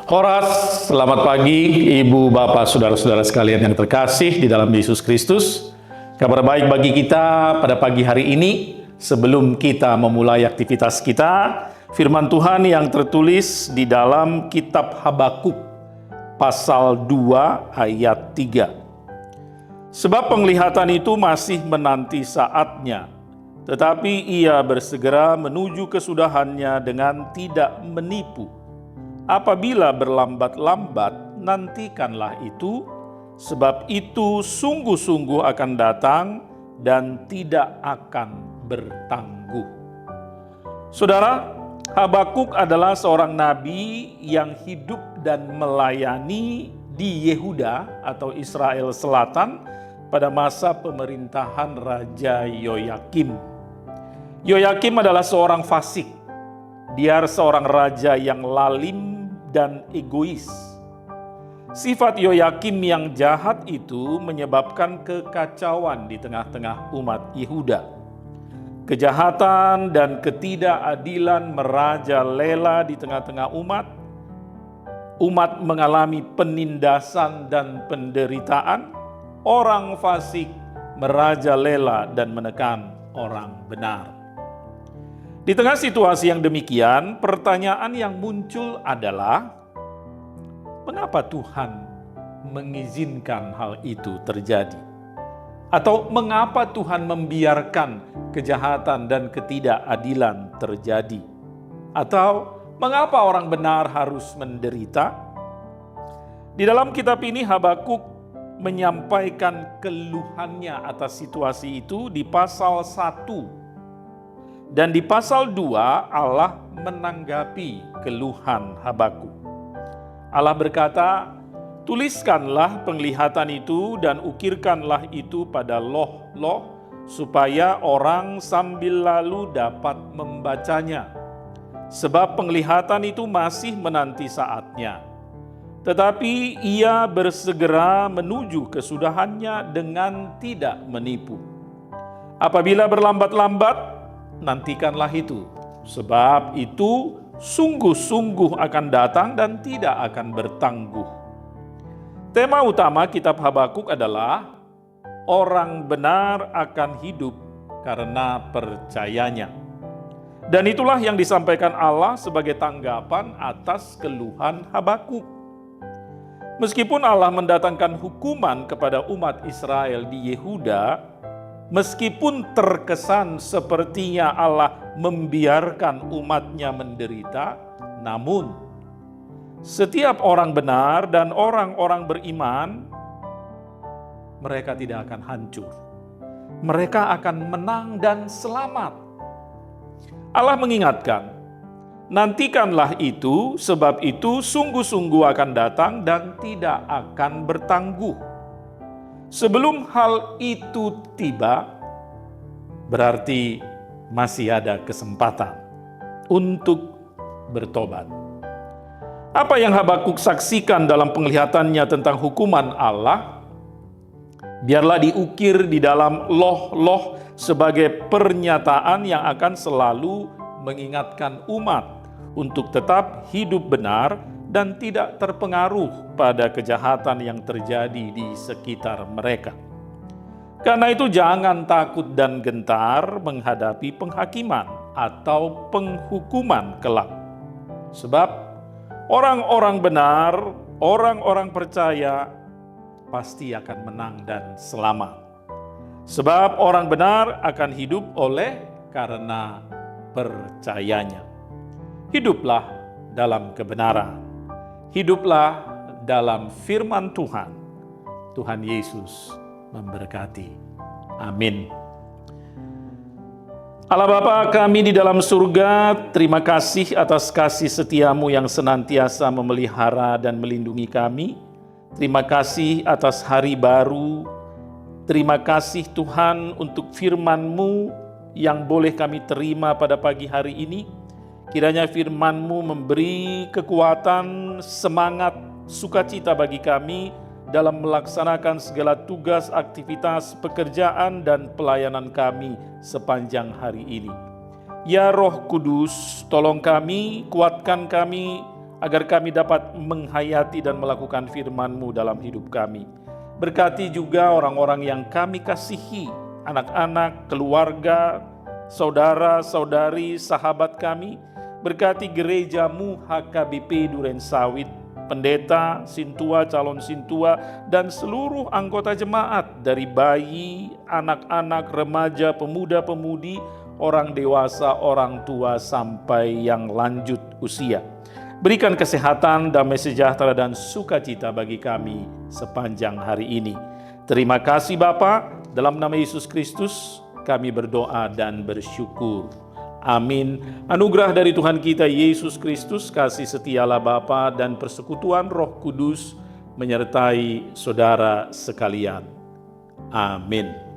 Horas, selamat pagi Ibu, Bapak, Saudara-saudara sekalian yang terkasih di dalam Yesus Kristus. Kabar baik bagi kita pada pagi hari ini. Sebelum kita memulai aktivitas kita, firman Tuhan yang tertulis di dalam kitab Habakuk, pasal 2 ayat 3. Sebab penglihatan itu masih menanti saatnya, tetapi ia bersegera menuju kesudahannya dengan tidak menipu. Apabila berlambat-lambat, nantikanlah itu, sebab itu sungguh-sungguh akan datang dan tidak akan bertangguh. Saudara, Habakuk adalah seorang nabi yang hidup dan melayani di Yehuda atau Israel Selatan pada masa pemerintahan Raja Yoyakim. Yoyakim adalah seorang fasik. Dia seorang raja yang lalim dan egois. Sifat Yoyakim yang jahat itu menyebabkan kekacauan di tengah-tengah umat Yehuda. Kejahatan dan ketidakadilan merajalela di tengah-tengah umat. Umat mengalami penindasan dan penderitaan. Orang fasik merajalela dan menekan orang benar. Di tengah situasi yang demikian, pertanyaan yang muncul adalah, mengapa Tuhan mengizinkan hal itu terjadi? Atau mengapa Tuhan membiarkan kejahatan dan ketidakadilan terjadi? Atau mengapa orang benar harus menderita? Di dalam kitab ini Habakuk menyampaikan keluhannya atas situasi itu di pasal 1. Dan di pasal 2 Allah menanggapi keluhan Habakuk. Allah berkata, tuliskanlah penglihatan itu dan ukirkanlah itu pada loh-loh supaya orang sambil lalu dapat membacanya. Sebab penglihatan itu masih menanti saatnya. Tetapi ia bersegera menuju kesudahannya dengan tidak menipu. Apabila berlambat-lambat, nantikanlah itu, sebab itu sungguh-sungguh akan datang dan tidak akan bertangguh. Tema utama kitab Habakuk adalah orang benar akan hidup karena percayanya. Dan itulah yang disampaikan Allah sebagai tanggapan atas keluhan Habakuk. Meskipun Allah mendatangkan hukuman kepada umat Israel di Yehuda, meskipun terkesan sepertinya Allah membiarkan umatnya menderita, namun setiap orang benar dan orang-orang beriman, mereka tidak akan hancur. Mereka akan menang dan selamat. Allah mengingatkan, nantikanlah itu, sebab itu sungguh-sungguh akan datang dan tidak akan bertangguh. Sebelum hal itu tiba, berarti masih ada kesempatan untuk bertobat. Apa yang Habakuk saksikan dalam penglihatannya tentang hukuman Allah, biarlah diukir di dalam loh-loh sebagai pernyataan yang akan selalu mengingatkan umat untuk tetap hidup benar dan tidak terpengaruh pada kejahatan yang terjadi di sekitar mereka. Karena itu jangan takut dan gentar menghadapi penghakiman atau penghukuman kelak. Sebab orang-orang benar, orang-orang percaya pasti akan menang dan selamat. Sebab orang benar akan hidup oleh karena percayanya. Hiduplah dalam kebenaran. Hiduplah dalam firman Tuhan. Tuhan Yesus memberkati. Amin. Allah Bapa kami di dalam surga, terima kasih atas kasih setiamu yang senantiasa memelihara dan melindungi kami. Terima kasih atas hari baru. Terima kasih Tuhan untuk firman-Mu yang boleh kami terima pada pagi hari ini. Kiranya firman-Mu memberi kekuatan, semangat, sukacita bagi kami dalam melaksanakan segala tugas, aktivitas, pekerjaan, dan pelayanan kami sepanjang hari ini. Ya Roh Kudus, tolong kami, kuatkan kami, agar kami dapat menghayati dan melakukan firman-Mu dalam hidup kami. Berkati juga orang-orang yang kami kasihi, anak-anak, keluarga, saudara-saudari, sahabat kami. Berkati gereja-Mu HKBP Duren Sawit, pendeta, sintua, calon sintua, dan seluruh anggota jemaat dari bayi, anak-anak, remaja, pemuda-pemudi, orang dewasa, orang tua, sampai yang lanjut usia. Berikan kesehatan, damai sejahtera, dan sukacita bagi kami sepanjang hari ini. Terima kasih Bapa, dalam nama Yesus Kristus kami berdoa dan bersyukur. Amin. Anugerah dari Tuhan kita Yesus Kristus, kasih setialah Bapa dan persekutuan Roh Kudus menyertai saudara sekalian. Amin.